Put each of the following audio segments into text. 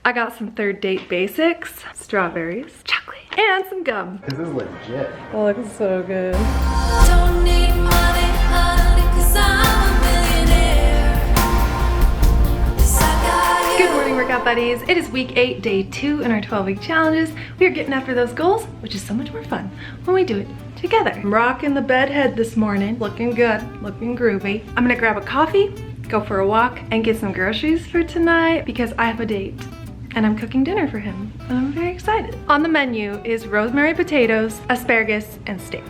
I got some third date basics, strawberries, chocolate, and some gum. This is legit. That looks so good. Don't need money, honey, 'cause I'm a millionaire. Yes, I got you. Good morning, workout buddies. It is week 8, day 2 in our 12-week challenges. We are getting after those goals, which is so much more fun when we do it together. I'm rocking the bed head this morning, looking good, looking groovy. I'm gonna grab a coffee, go for a walk, and get some groceries for tonight because I have a date and I'm cooking dinner for him, and I'm very excited. On the menu is rosemary potatoes, asparagus, and steak.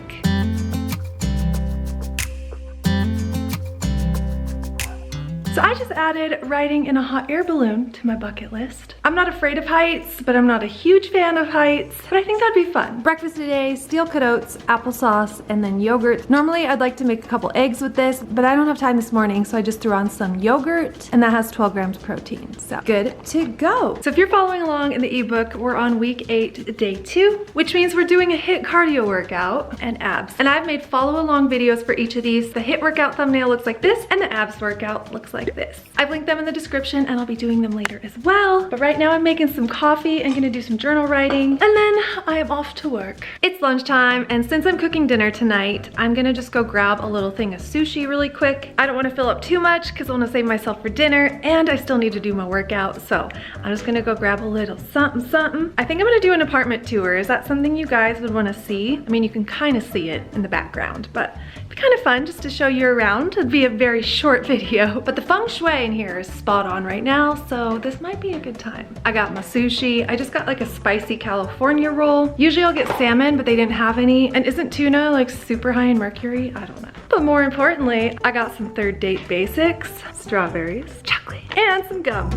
So I just added riding in a hot air balloon to my bucket list. I'm not afraid of heights, but I'm not a huge fan of heights, but I think that'd be fun. Breakfast today, steel-cut oats, applesauce, and then yogurt. Normally I'd like to make a couple eggs with this, but I don't have time this morning, so I just threw on some yogurt, and that has 12 grams of protein, so good to go. So if you're following along in the ebook, we're on week 8, day 2, which means we're doing a HIIT cardio workout and abs. And I've made follow-along videos for each of these. The HIIT workout thumbnail looks like this, and the abs workout looks like this. I've linked them in the description and I'll be doing them later as well. But right now I'm making some coffee and gonna do some journal writing, and then I am off to work. It's lunchtime, and since I'm cooking dinner tonight, I'm gonna just go grab a little thing of sushi really quick. I don't wanna fill up too much because I wanna save myself for dinner, and I still need to do my workout, so I'm just gonna go grab a little something something. I think I'm gonna do an apartment tour. Is that something you guys would wanna see? I mean, you can kind of see it in the background, but it'd be kind of fun just to show you around. It'd be a very short video, but the feng shui in here is spot on right now, so this might be a good time. I got my sushi. I just got like a spicy California roll. Usually I'll get salmon, but they didn't have any. And isn't tuna like super high in mercury? I don't know. But more importantly, I got some third date basics, strawberries, chocolate, and some gum.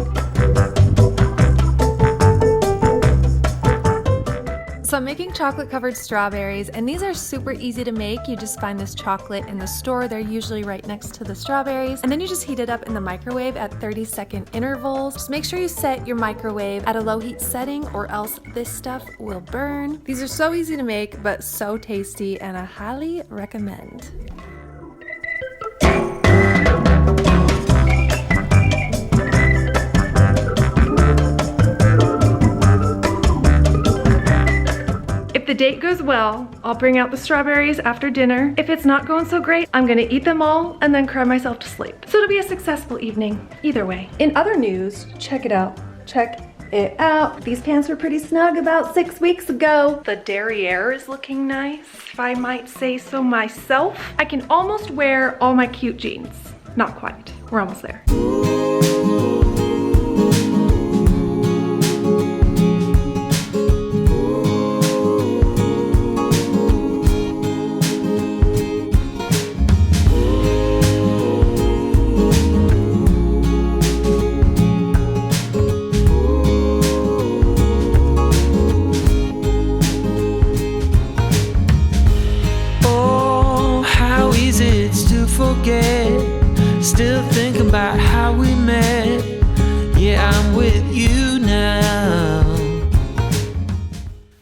So I'm making chocolate covered strawberries, and these are super easy to make. You just find this chocolate in the store. They're usually right next to the strawberries. And then you just heat it up in the microwave at 30-second intervals. Just make sure you set your microwave at a low heat setting or else this stuff will burn. These are so easy to make, but so tasty, and I highly recommend. If the date goes well, I'll bring out the strawberries after dinner. If it's not going so great, I'm gonna eat them all and then cry myself to sleep. So it'll be a successful evening, either way. In other news, check it out. Check it out. These pants were pretty snug about 6 weeks ago. The derriere is looking nice, if I might say so myself. I can almost wear all my cute jeans. Not quite, we're almost there. Still thinking about how we met. Yeah, I'm with you now.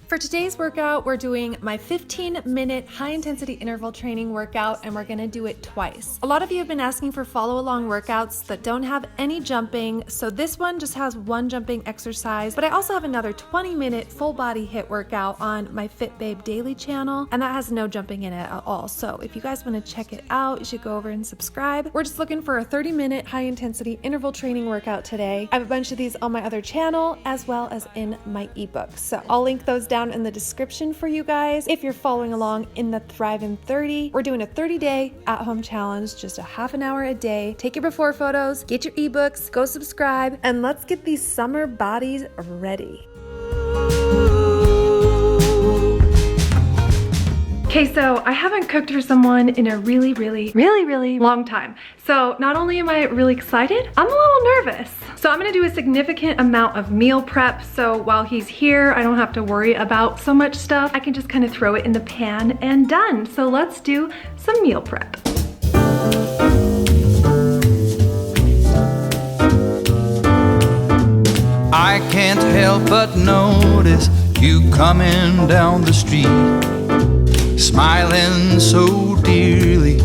For today's workout, we're doing my 15-minute high-intensity interval training workout, and we're gonna do it twice. A lot of you have been asking for follow-along workouts that don't have any jumping, so this one just has one jumping exercise, but I also have another 20-minute full-body HIIT workout on my Fit Babe Daily channel, and that has no jumping in it at all. So if you guys wanna check it out, you should go over and subscribe. We're just looking for a 30-minute high-intensity interval training workout today. I have a bunch of these on my other channel, as well as in my ebook. So I'll link those down in the description for you guys. If you're following along in the Thrive in 30, we're doing a 30-day at-home challenge, just a half an hour a day. Take your before photos, get your ebooks, go subscribe, and let's get these summer bodies ready. Okay, so I haven't cooked for someone in a really long time. So not only am I really excited, I'm a little nervous. So I'm gonna do a significant amount of meal prep, so while he's here, I don't have to worry about so much stuff. I can just kind of throw it in the pan and done. So let's do some meal prep. I can't help but notice you coming down the street, smiling so dearly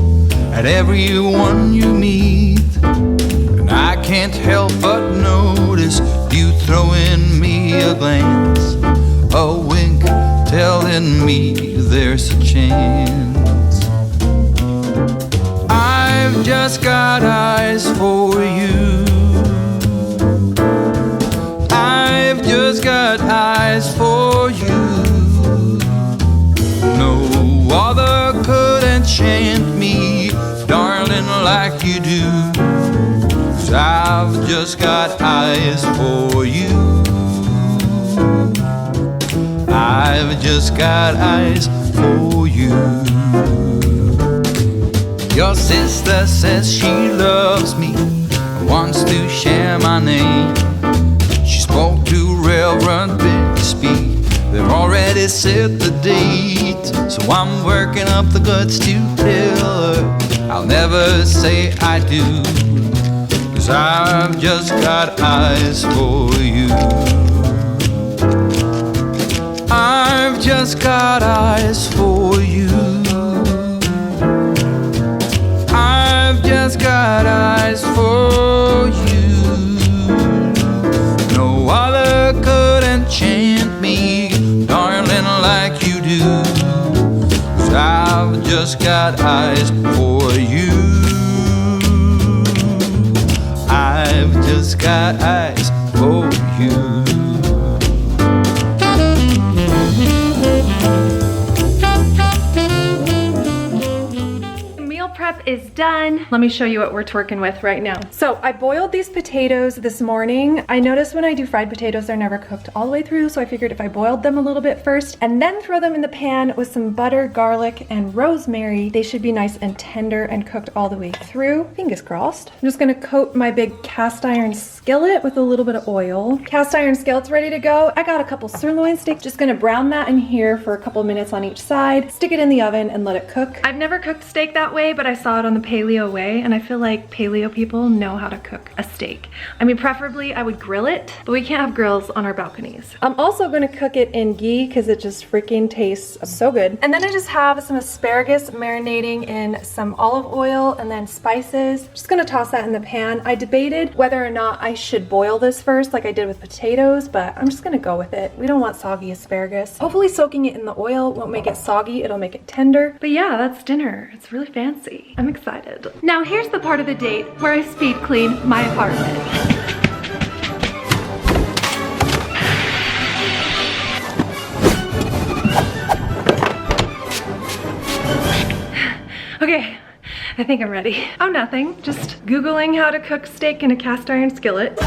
at everyone you meet. And I can't help but notice you throwing me a glance, a wink telling me there's a chance. I've just got eyes for you. I've just got eyes for you. No other could enchant me, darling, like you do. 'Cause I've just got eyes for you. I've just got eyes for you. Your sister says she loves me, wants to share my name. She spoke to Reverend Bixby, they've already set the date. So I'm working up the guts to tell her I'll never say I do. 'Cause I've just got eyes for you. I've just got eyes for you. I've just got eyes for you. No other could enchant me, darling, like you do. 'Cause I've just got eyes for you. I've just got eyes for you. Prep is done. Let me show you what we're twerking with right now. So I boiled these potatoes this morning. I noticed when I do fried potatoes, they're never cooked all the way through. So I figured if I boiled them a little bit first and then throw them in the pan with some butter, garlic, and rosemary, they should be nice and tender and cooked all the way through. Fingers crossed. I'm just gonna coat my big cast iron skillet with a little bit of oil. Cast iron skillet's ready to go. I got a couple sirloin steaks. Just gonna brown that in here for a couple minutes on each side. Stick it in the oven and let it cook. I've never cooked steak that way, but I saw it on the paleo way, and I feel like paleo people know how to cook a steak. I mean, preferably I would grill it, but we can't have grills on our balconies. I'm also gonna cook it in ghee because it just freaking tastes so good. And then I just have some asparagus marinating in some olive oil and then spices. Just gonna toss that in the pan. I debated whether or not I should boil this first like I did with potatoes, but I'm just gonna go with it. We don't want soggy asparagus. Hopefully soaking it in the oil won't make it soggy, it'll make it tender. But yeah, that's dinner. It's really fancy. I'm excited. Now here's the part of the date where I speed clean my apartment. Okay, I think I'm ready. Oh, nothing. Just Googling how to cook steak in a cast iron skillet.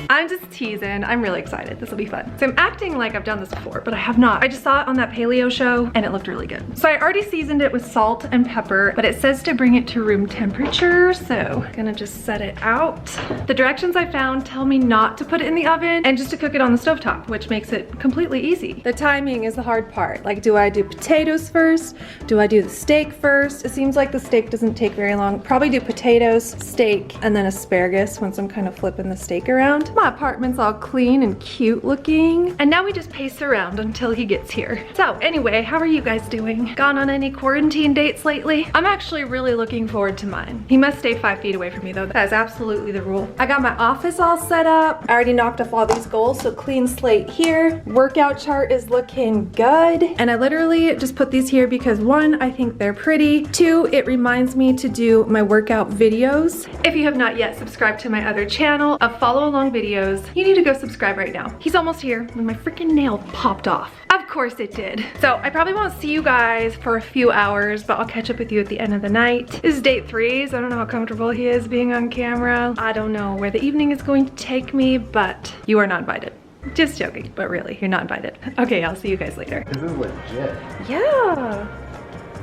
I'm just teasing. I'm really excited. This will be fun. So I'm acting like I've done this before, but I have not. I just saw it on that paleo show and it looked really good. So I already seasoned it with salt and pepper, but it says to bring it to room temperature. So I'm gonna just set it out. The directions I found tell me not to put it in the oven and just to cook it on the stovetop, which makes it completely easy. The timing is the hard part. Like, do I do potatoes first? Do I do the steak first? It seems like the steak doesn't take very long. Probably do potatoes, steak, and then asparagus once I'm kind of flipping the steak around. My apartment's all clean and cute looking. And now we just pace around until he gets here. So anyway, how are you guys doing? Gone on any quarantine dates lately? I'm actually really looking forward to mine. He must stay 5 feet away from me though. That is absolutely the rule. I got my office all set up. I already knocked off all these goals, so clean slate here. Workout chart is looking good. And I literally just put these here because 1, I think they're pretty. 2, it reminds me to do my workout videos. If you have not yet subscribed to my other channel of follow along videos, you need to go subscribe right now. He's almost here when my freaking nail popped off. Of course it did. So I probably won't see you guys for a few hours, but I'll catch up with you at the end of the night. This is date 3, so I don't know how comfortable he is being on camera. I don't know where the evening is going to take me, but you are not invited. Just joking, but really, you're not invited. Okay, I'll see you guys later. This is legit. Yeah.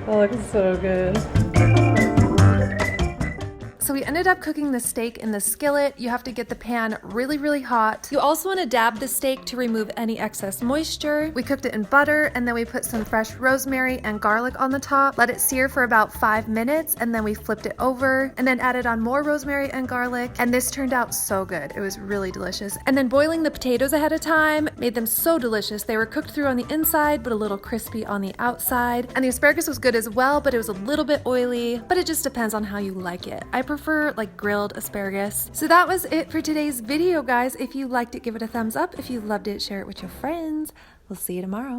That looks so good. So we ended up cooking the steak in the skillet. You have to get the pan really, really hot. You also want to dab the steak to remove any excess moisture. We cooked it in butter and then we put some fresh rosemary and garlic on the top. Let it sear for about 5 minutes and then we flipped it over and then added on more rosemary and garlic. And this turned out so good. It was really delicious. And then boiling the potatoes ahead of time made them so delicious. They were cooked through on the inside, but a little crispy on the outside. And the asparagus was good as well, but it was a little bit oily, but it just depends on how you like it. I prefer prefer like grilled asparagus. So that was it for today's video, guys. If you liked it, give it a thumbs up. If you loved it, share it with your friends. We'll see you tomorrow.